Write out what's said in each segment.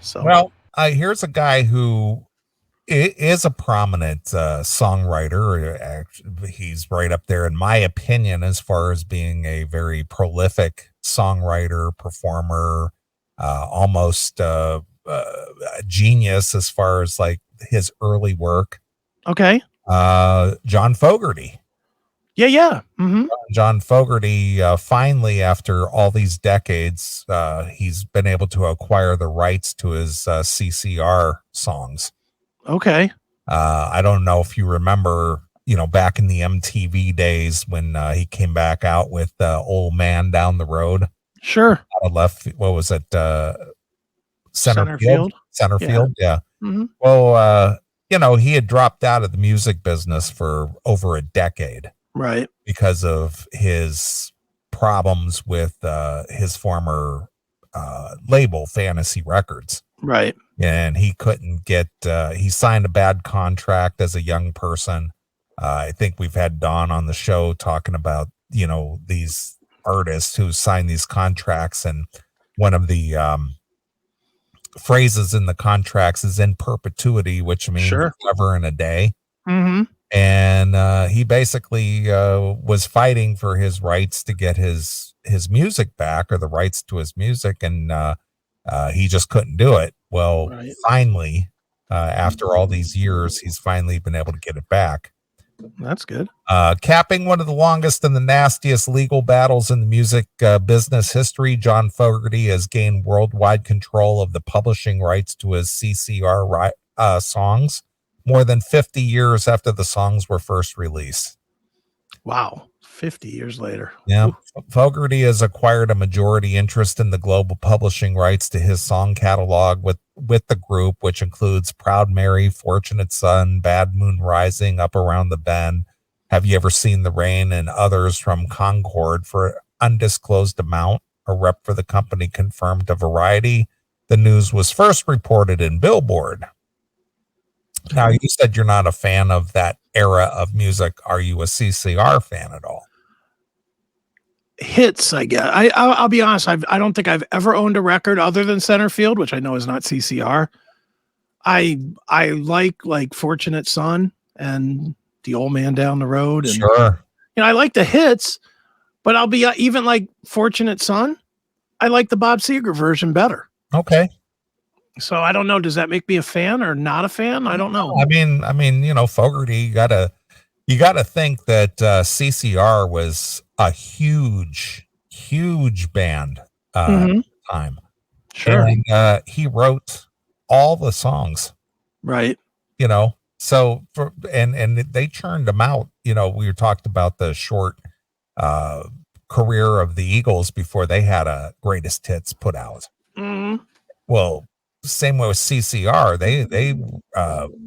So, Well, here's a guy who is a prominent songwriter. He's right up there, in my opinion, as far as being a very prolific songwriter, performer, almost a genius as far as like his early work. okay. John Fogerty. Yeah. Mm-hmm. John Fogerty, finally, after all these decades, he's been able to acquire the rights to his CCR songs. Okay. I don't know if you remember, back in the MTV days when he came back out with Old Man Down the Road. Sure. Out of left, what was it? Center field. Center field, yeah. Mm-hmm. Well, he had dropped out of the music business for over a decade. Right. Because of his problems with his former label, Fantasy Records. Right. And he couldn't get, he signed a bad contract as a young person. I think we've had Dawn on the show talking about, these artists who sign these contracts. And one of the phrases in the contracts is in perpetuity, which means forever and a day. Mm-hmm. And he basically was fighting for his rights to get his music back, or the rights to his music, and he just couldn't do it. Well, finally, after all these years, he's finally been able to get it back. That's good. Capping one of the longest and the nastiest legal battles in the music business history, John Fogerty has gained worldwide control of the publishing rights to his CCR songs more than 50 years after the songs were first released. Wow. 50 years later. Yeah. Fogerty has acquired a majority interest in the global publishing rights to his song catalog with the group, which includes Proud Mary, Fortunate Son, Bad Moon Rising, Up Around the Bend, Have You Ever Seen the Rain, and others from Concord. For undisclosed amount. A rep for the company confirmed to Variety. The news was first reported in Billboard. Now, you said you're not a fan of that era of music. Are you a CCR fan at all? Hits, I guess. I'll be honest. I don't think I've ever owned a record other than Centerfield, which I know is not CCR. I like Fortunate Son and The Old Man Down the Road. And, sure. I like the hits, but I'll be even like Fortunate Son. I like the Bob Seger version better. Okay. So I don't know. Does that make me a fan or not a fan? I don't know. I mean, Fogerty, you gotta think that CCR was a huge band at the time. Sure. And he wrote all the songs. Right. So and they churned them out. We talked about the short career of the Eagles before they had a greatest hits put out. Mm-hmm. Well, same way with CCR, they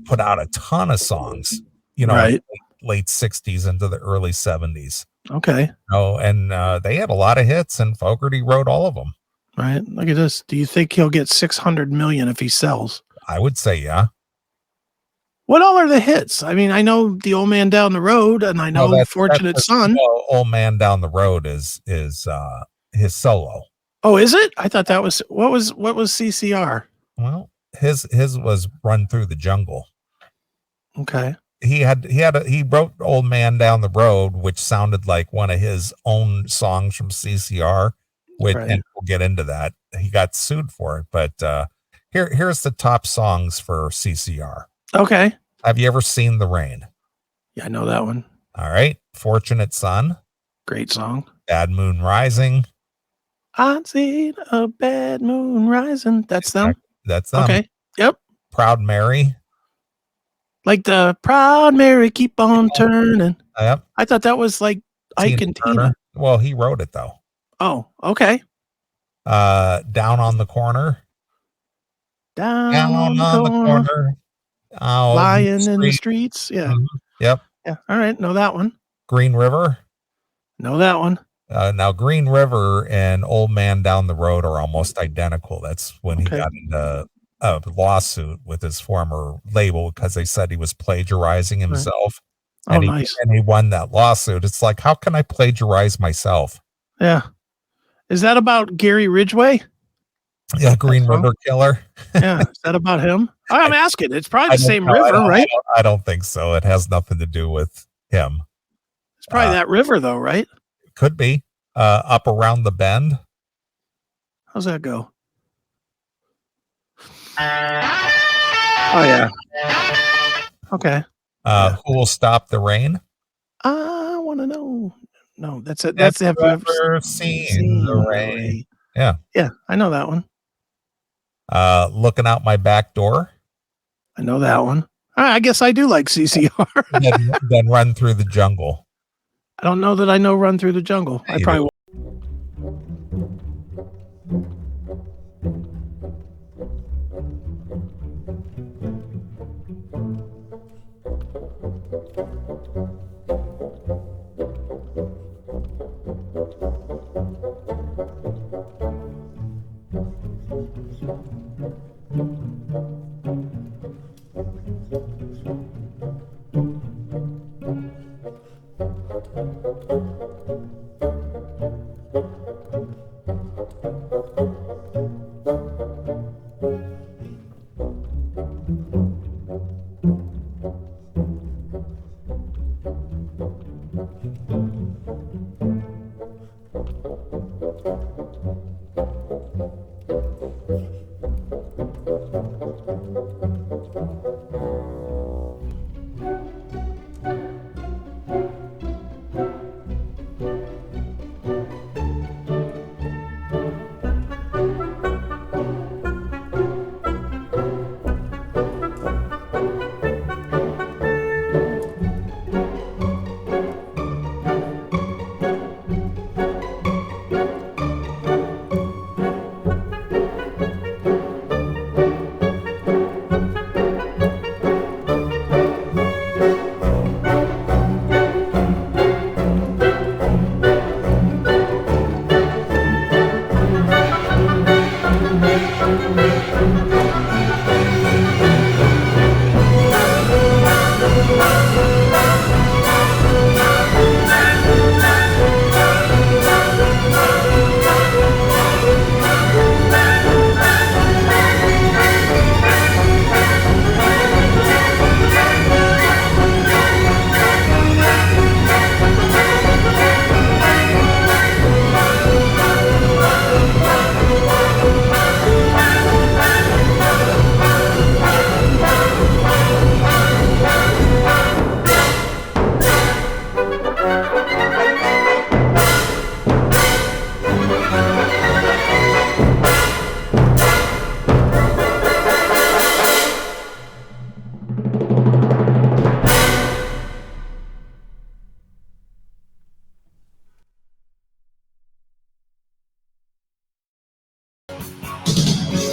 put out a ton of songs, late 60s into the early 70s. Okay. And they had a lot of hits, and Fogerty wrote all of them. Right. Look at this. Do you think he'll get 600 million if he sells? I would say, yeah. What all are the hits? I mean, I know The Old Man Down the Road, and I know Fortunate Son. Old Man Down the Road is his solo. Oh, is it? I thought that was what was CCR. Well, his was Run Through the Jungle. Okay. He wrote Old Man Down the Road, which sounded like one of his own songs from CCR, and we'll get into that. He got sued for it, but here's the top songs for CCR. Okay. Have you ever seen the rain? Yeah, I know that one. All right. Fortunate Son. Great song. Bad Moon Rising. I've seen a bad moon rising. That's them. That's them. Okay. Yep. Proud Mary. Like the Proud Mary keep on turning. Yep. I thought that was like Ike and Tina. Well, he wrote it though. Oh, okay. Down on the Corner. Down on the corner. Lying in the streets. Yeah. Mm-hmm. Yep. Yeah. All right. Know that one. Green River. Know that one. Now Green River and Old Man Down the Road are almost identical. That's when he got into a lawsuit with his former label because they said he was plagiarizing himself. Right. And nice. And he won that lawsuit. It's like, how can I plagiarize myself? Yeah. Is that about Gary Ridgway? Yeah, Green River Killer. Yeah, is that about him? I'm asking. It's probably the same know. river, right? I don't think so. It has nothing to do with him. It's probably that river, though, right? Could be. Up around the bend. How's that go? Oh yeah. Okay. Who will stop the rain? I want to know. No, that's it. Have Have you ever seen the rain? Yeah. Yeah, I know that one. Looking out my back door. I know that one. I guess I do like CCR. then Run Through the Jungle. I don't know that I know Run Through the Jungle. Yeah, I probably will.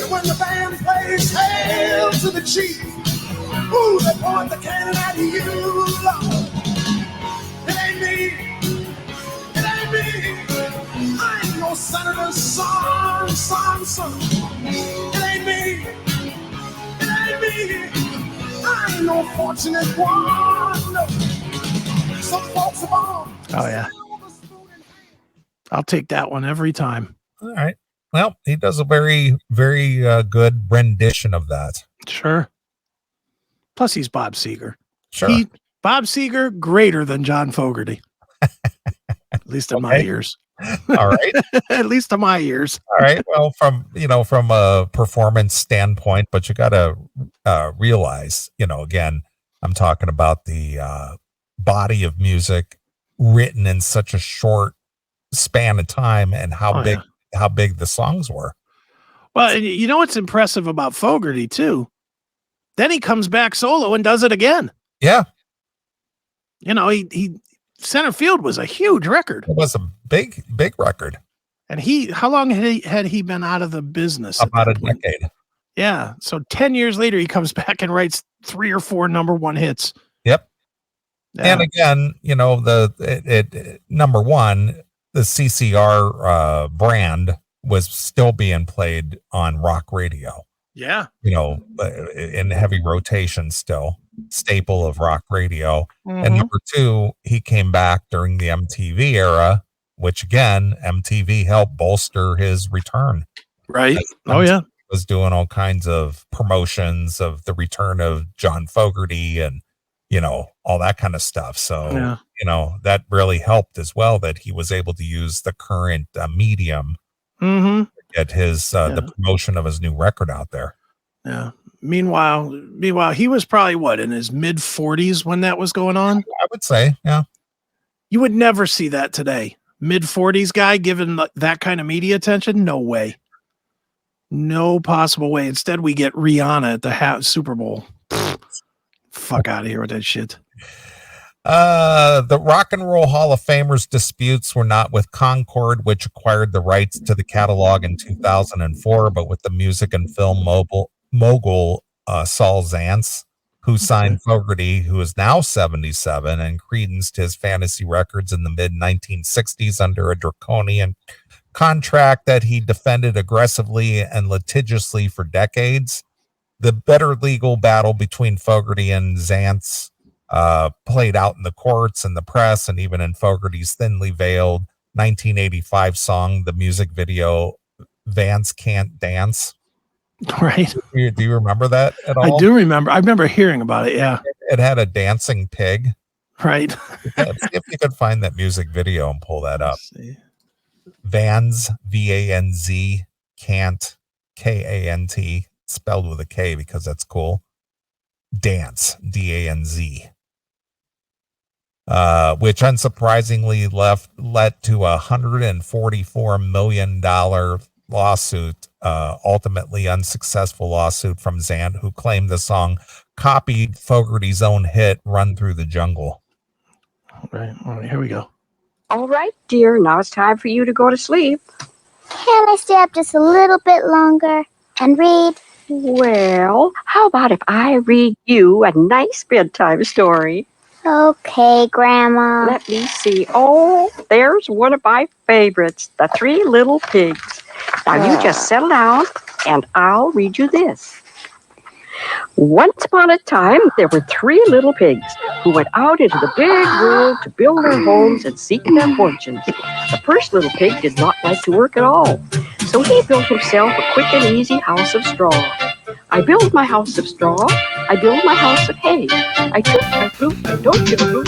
When the band plays Hail to the Chief, ooh, they point the cannon at you, Lord. It ain't me, it ain't me. I ain't no senator's son. It ain't me, it ain't me. I ain't no fortunate one. No. Some folks are born. Oh yeah. I'll take that one every time. All right. Well, he does a very, very good rendition of that. Sure. Plus, he's Bob Seger. Sure. Bob Seger, greater than John Fogerty. At least in my ears. All right. At least in my ears. All right. Well, from a performance standpoint, but you got to realize, again, I'm talking about the body of music written in such a short span of time and how big the songs were. Well, and you know what's impressive about Fogerty too? Then he comes back solo and does it again. Yeah. He Center Field was a huge record. It was a big record. And how long had he been out of the business? About a decade. Yeah. So 10 years later, he comes back and writes 3 or 4 number one hits. Yep. Yeah. And again, number one, the CCR brand was still being played on rock radio. Yeah. In heavy rotation still, staple of rock radio. Mm-hmm. And number two, he came back during the MTV era, which again, MTV helped bolster his return. Right. Oh yeah. Was doing all kinds of promotions of the return of John Fogerty and, all that kind of stuff. So, Yeah. That really helped as well, that he was able to use the current medium Mm-hmm. to get the promotion of his new record out there. Yeah. Meanwhile, he was probably what, in his mid 40s when that was going on? I would say, yeah. You would never see that today. Mid 40s guy given that kind of media attention? No way. No possible way. Instead, we get Rihanna at the Super Bowl. Fuck out of here with that shit. The Rock and Roll Hall of Famers disputes were not with Concord, which acquired the rights to the catalog in 2004, but with the music and film mogul Saul Zaentz, who signed Fogerty, who is now 77, and Creedence to his Fantasy Records in the mid-1960s under a draconian contract that he defended aggressively and litigiously for decades. The bitter legal battle between Fogerty and Zaentz played out in the courts and the press, and even in Fogerty's thinly veiled 1985 song, the music video Vans Can't Dance. Right. Do you remember that at all? I do remember. I remember hearing about it. Yeah. It had a dancing pig. Right. See if you could find that music video and pull that up. Vans, V-A-N-Z, Can't, K-A-N-T, spelled with a K because that's cool. Dance, D-A-N-Z. Which unsurprisingly led to a $144 million lawsuit, ultimately unsuccessful lawsuit from Zaentz, who claimed the song copied Fogerty's own hit, Run Through the Jungle. All right, here we go. All right, dear, now it's time for you to go to sleep. Can I stay up just a little bit longer and read? Well, how about if I read you a nice bedtime story? Okay, Grandma. Let me see. Oh, there's one of my favorites, The Three Little Pigs. Now you just settle down and I'll read you this. Once upon a time, there were three little pigs who went out into the big world to build their homes and seek their fortunes. The first little pig did not like to work at all, so he built himself a quick and easy house of straw. I build my house of straw. I build my house of hay. I toot, I flute, I don't give a hoot.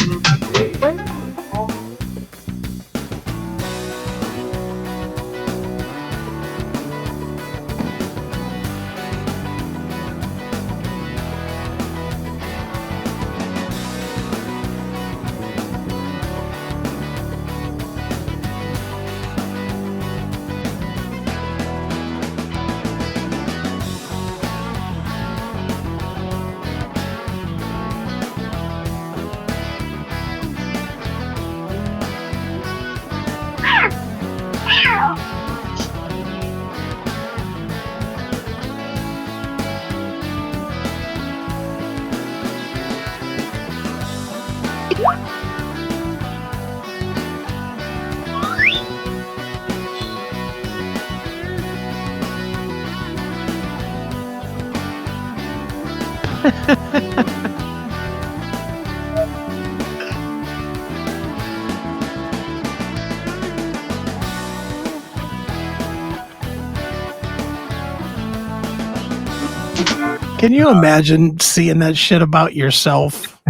Can you imagine seeing that shit about yourself?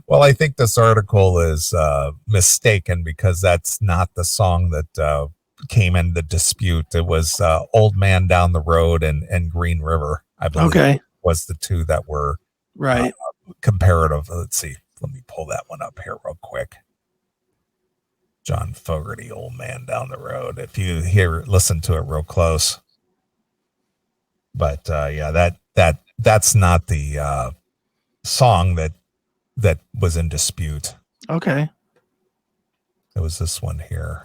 Well, I think this article is mistaken because that's not the song that came in the dispute. It was Old Man Down the Road and Green River, I believe. Okay. Was the two that were right. Comparative. Let's see. Let me pull that one up here real quick. John Fogerty, Old Man Down the Road. If you listen to it real close. But yeah, that's not the song that was in dispute. Okay. It was this one here.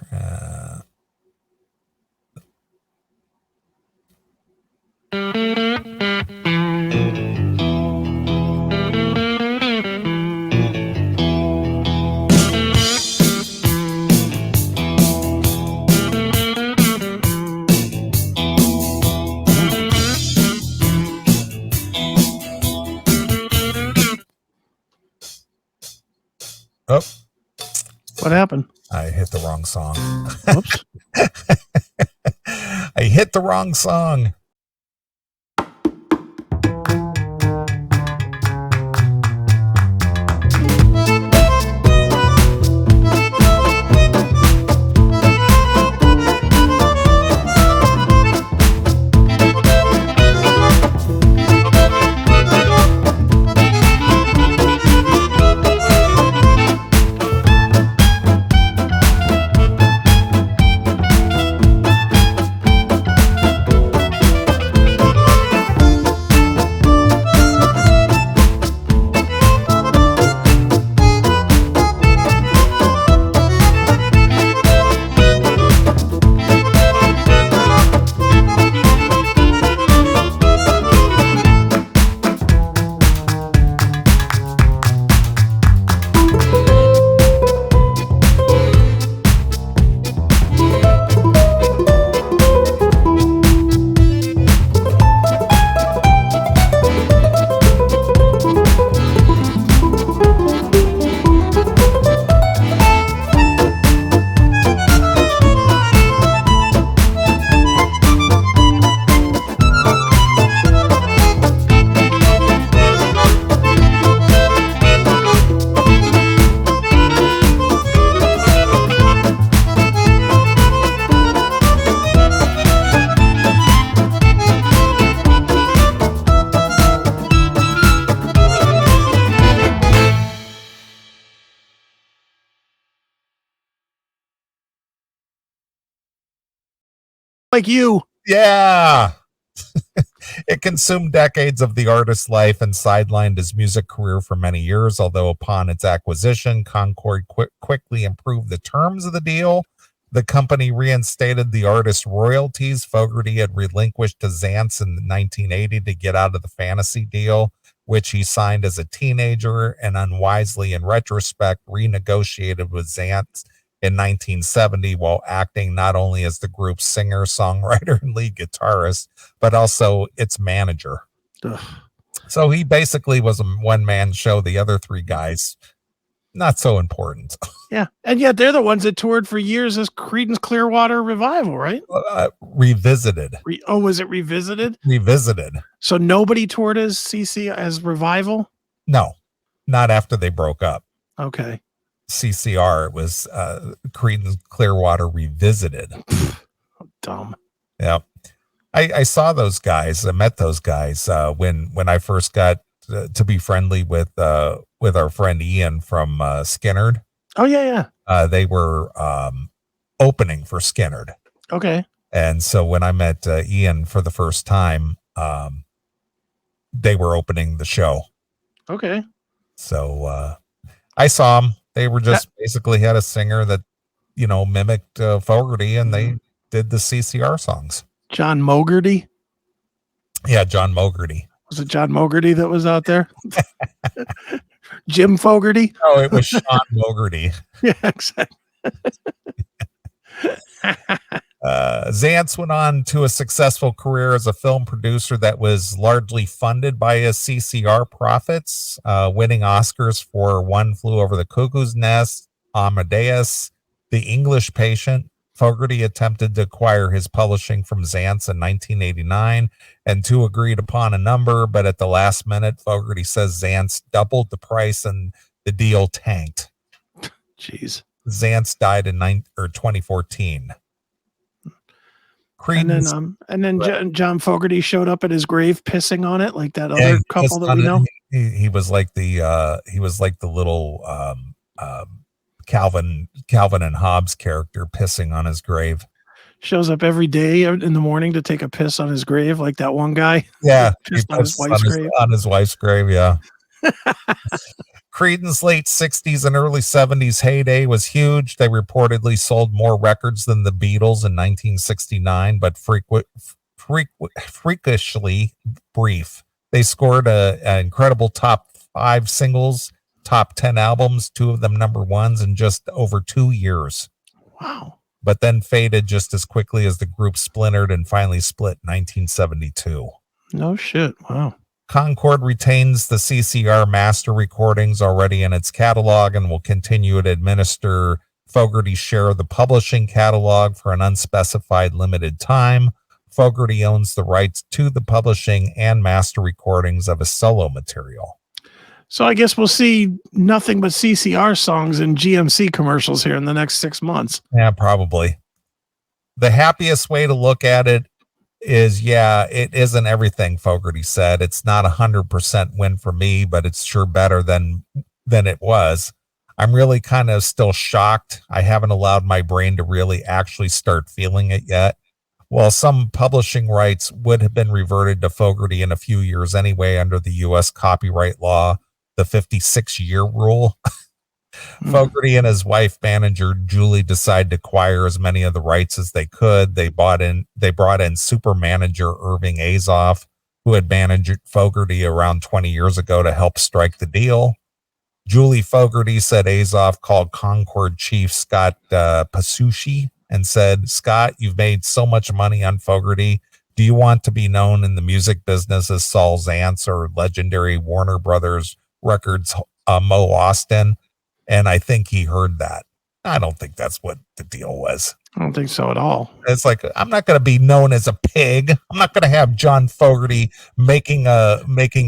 Oh, what happened? I hit the wrong song. Oops. I hit the wrong song. Like you. Yeah. It consumed decades of the artist's life and sidelined his music career for many years, although upon its acquisition, Concord quickly improved the terms of the deal. The company reinstated the artist's royalties Fogerty had relinquished to Zantz in 1980 to get out of the fantasy deal, which he signed as a teenager and unwisely, in retrospect, renegotiated with Zantz in 1970 while acting not only as the group's singer, songwriter, and lead guitarist, but also its manager. Ugh. So he basically was a one-man show. The other three guys, not so important. Yeah. And yet they're the ones that toured for years as Creedence Clearwater Revival, right? Revisited. Was it Revisited? Revisited. So nobody toured as CC as Revival? No, not after they broke up. Okay. CCR, it was Creedence Clearwater Revisited. Dumb. Yeah. I saw those guys. I met those guys when I first got to be friendly with our friend Ian from Skinnerd. Oh, yeah. They were opening for Skinnerd. Okay. And so when I met Ian for the first time, they were opening the show. Okay. So I saw them. They were just basically had a singer that, mimicked Fogerty, and they did the CCR songs. John Fogerty? Yeah, John Fogerty. Was it John Fogerty that was out there? Jim Fogerty? Oh, it was Sean Fogerty. Yeah, exactly. Zantz went on to a successful career as a film producer that was largely funded by his CCR profits, winning Oscars for One Flew Over the Cuckoo's Nest, Amadeus, The English Patient. Fogerty attempted to acquire his publishing from Zantz in 1989, and two agreed upon a number, but at the last minute, Fogerty says Zantz doubled the price and the deal tanked. Jeez. Zantz died in 2014. Creedence, and then John Fogerty showed up at his grave pissing on it like that other couple that we know. He was like the little Calvin and Hobbes character pissing on his grave. Shows up every day in the morning to take a piss on his grave, like that one guy. Yeah, just on his wife's grave. On his wife's grave, yeah. Creedence late 60s and early 70s heyday was huge. They reportedly sold more records than the Beatles in 1969, but freakishly brief. They scored an incredible top 5 singles, top 10 albums, 2 of them number ones in just over 2 years. Wow. But then faded just as quickly as the group splintered and finally split in 1972. No shit. Wow. Concord retains the CCR master recordings already in its catalog and will continue to administer Fogerty's share of the publishing catalog for an unspecified limited time. Fogerty owns the rights to the publishing and master recordings of his solo material. So I guess we'll see nothing but CCR songs and GMC commercials here in the next 6 months. Yeah, probably. The happiest way to look at it is, it isn't everything Fogerty said. It's not 100% win for me, but it's sure better than it was. I'm really kind of still shocked. I haven't allowed my brain to really actually start feeling it yet. Well, some publishing rights would have been reverted to Fogerty in a few years anyway under the U.S. copyright law, the 56-year rule. Fogerty and his wife manager Julie decided to acquire as many of the rights as they could. They brought in super manager Irving Azoff, who had managed Fogerty around 20 years ago, to help strike the deal. Julie Fogerty said Azoff called Concord chief Scott Pasucci and said, "Scott, you've made so much money on Fogerty. Do you want to be known in the music business as Saul Zaentz or legendary Warner Brothers Records Mo Austin?" And I think he heard that. I don't think that's what the deal was. I don't think so at all. It's like, I'm not going to be known as a pig. I'm not going to have John Fogerty making a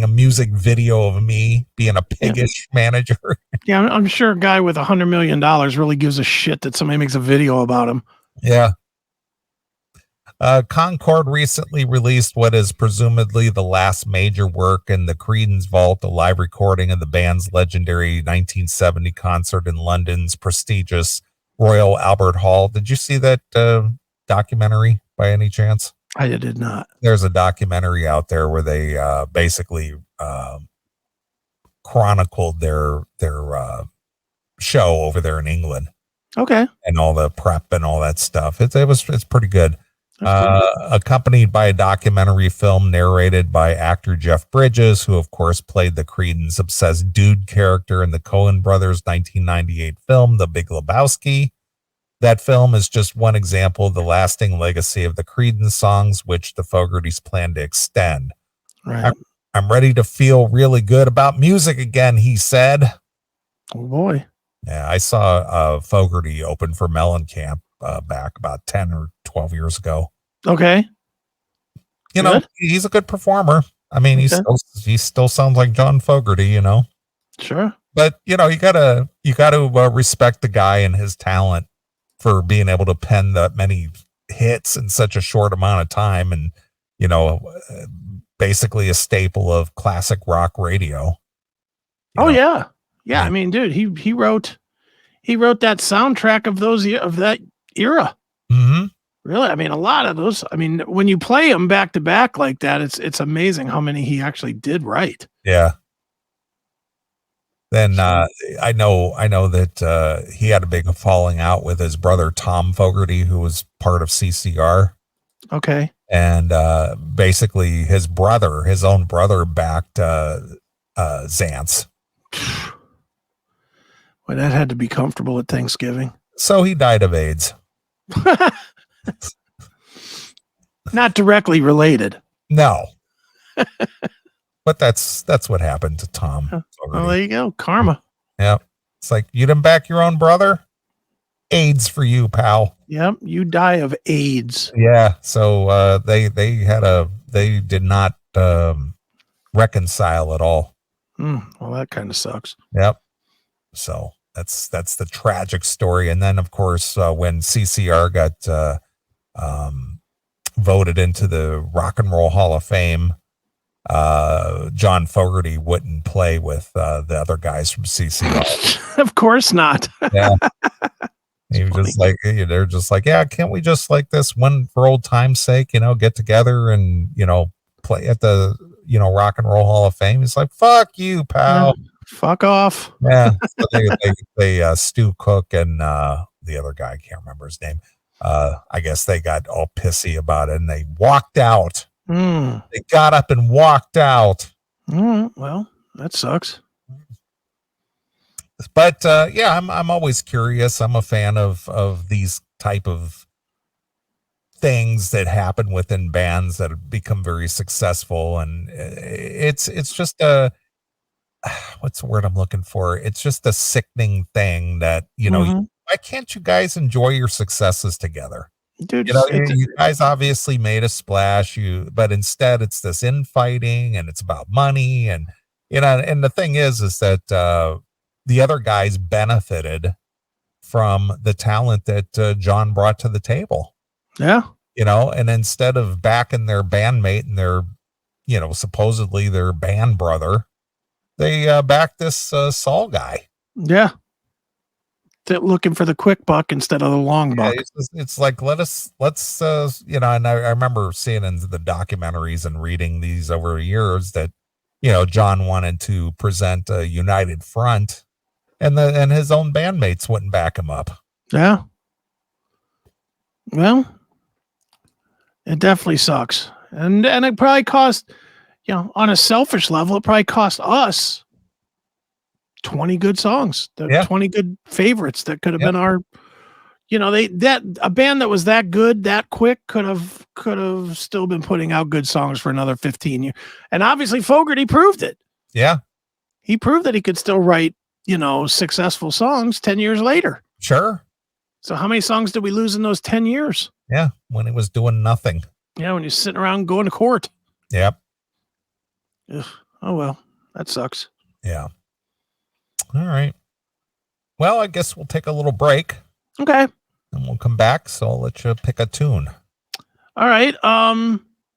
music video of me being a piggish manager. Yeah, I'm sure a guy with $100 million really gives a shit that somebody makes a video about him. Yeah. Concord recently released what is presumably the last major work in the Creedence vault, a live recording of the band's legendary 1970 concert in London's prestigious Royal Albert Hall. Did you see that documentary by any chance? I did not. There's a documentary out there where they basically chronicled their show over there in England. Okay. And all the prep and all that stuff. It's pretty good. Accompanied by a documentary film narrated by actor Jeff Bridges, who of course played the Creedence obsessed dude character in the Coen brothers 1998 film The Big Lebowski. That film is just one example of the lasting legacy of the Creedence songs, which the Fogertys plan to extend. Right. I'm ready to feel really good about music again, he said. Oh boy. Yeah, I saw Fogerty open for Mellencamp back about 10 or 12 years ago. Okay. You know, he's a good performer. I mean, he still sounds like John Fogerty, you know. Sure. But you know, you gotta respect the guy and his talent for being able to pen that many hits in such a short amount of time, and you know, basically a staple of classic rock radio. Yeah. I mean, dude, he wrote that soundtrack of that era. Mm-hmm. Really, I mean, a lot of those. I mean, when you play them back to back like that, it's amazing how many he actually did right. Yeah. Then I know that he had a big falling out with his brother Tom Fogerty, who was part of CCR. Okay. And basically, his own brother, backed Zaentz. Well, that had to be comfortable at Thanksgiving. So he died of AIDS. Not directly related. No. But that's what happened to Tom Fogerty. Well, there you go. Karma. Yeah. It's like, you didn't back your own brother? AIDS for you, pal. Yep. You die of AIDS. Yeah. So they did not reconcile at all. Well, that kind of sucks. Yep. So that's the tragic story. And then of course, when CCR got voted into the Rock and Roll Hall of Fame, John Fogerty wouldn't play with the other guys from CCR. Of course not. Yeah. He was just like, they're just like, yeah, can't we just like this one for old time's sake, you know, get together and, you know, play at the, you know, Rock and Roll Hall of Fame? He's like, fuck you, pal. Fuck off. Yeah. So they Stu Cook and the other guy, I can't remember his name. I guess they got all pissy about it and they walked out. They got up and walked out. Well, that sucks. But yeah, I'm always curious. I'm a fan of these type of things that happen within bands that have become very successful, and it's just a what's the word I'm looking for? It's just a sickening thing that, you know, why can't you guys enjoy your successes together? Dude, You know, you guys obviously made a splash, but instead it's this infighting and it's about money. And, you know, and the thing is that the other guys benefited from the talent that John brought to the table. Yeah. You know, and instead of backing their bandmate and their, you know, supposedly their band brother, they backed this Saul guy. Yeah. They're looking for the quick buck instead of the long buck. It's like, let's you know, and I remember seeing in the documentaries and reading these over the years that, you know, John wanted to present a united front, and his own bandmates wouldn't back him up. Yeah. Well, it definitely sucks. And it probably cost, you know, on a selfish level, it probably cost us 20 good songs, 20 good favorites that could have been our, you know, a band that was that good, that quick could have still been putting out good songs for another 15 years. And obviously Fogerty proved it. Yeah. He proved that he could still write, you know, successful songs 10 years later. Sure. So how many songs did we lose in those 10 years? Yeah. When he was doing nothing. Yeah. When you're sitting around going to court. Yep. Ugh. Oh, well, that sucks. Yeah. All right. Well, I guess we'll take a little break. Okay. And we'll come back. So I'll let you pick a tune. All right.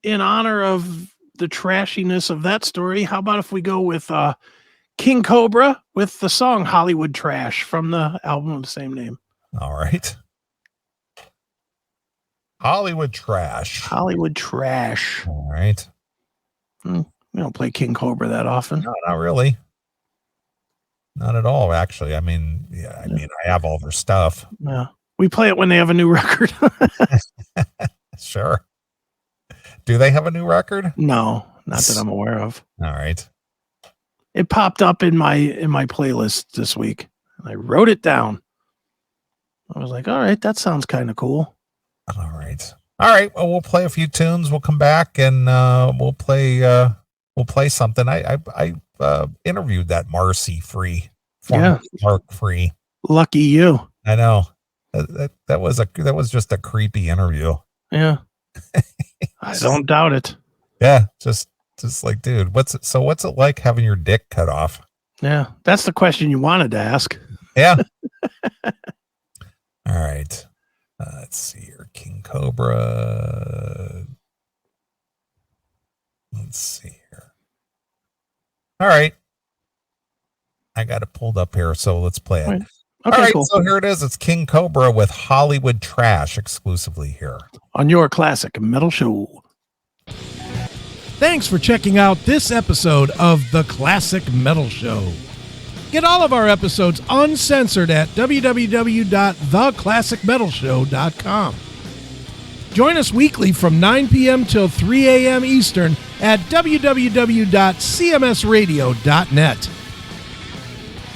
In honor of the trashiness of that story, how about if we go with King Cobra with the song Hollywood Trash from the album of the same name? All right. Hollywood Trash. Hollywood Trash. All right. We don't play King Cobra that often. No, not really. Not at all, actually. I mean, I have all their stuff. Yeah. We play it when they have a new record. Sure. Do they have a new record? No, not that I'm aware of. All right. It popped up in my playlist this week, and I wrote it down. I was like, all right, that sounds kind of cool. All right. Well, we'll play a few tunes. We'll come back and we'll play something. I interviewed that Marcy Free. Mark Free. Lucky you. I know. That was just a creepy interview. Yeah. I don't doubt it. Yeah, just like, dude, what's it like having your dick cut off? Yeah, that's the question you wanted to ask. Yeah. All right. Let's see here. King Cobra. Let's see here. All right. I got it pulled up here, so let's play it. Right. Okay, all right, cool. So here it is. It's King Cobra with Hollywood Trash exclusively here on your Classic Metal Show. Thanks for checking out this episode of The Classic Metal Show. Get all of our episodes uncensored at www.theclassicmetalshow.com. Join us weekly from 9 p.m. till 3 a.m. Eastern at www.cmsradio.net.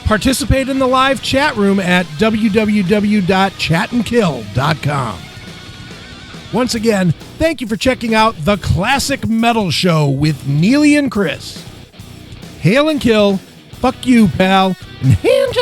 Participate in the live chat room at www.chatandkill.com. Once again, thank you for checking out The Classic Metal Show with Neeley and Chris. Hail and kill, fuck you, pal, and hand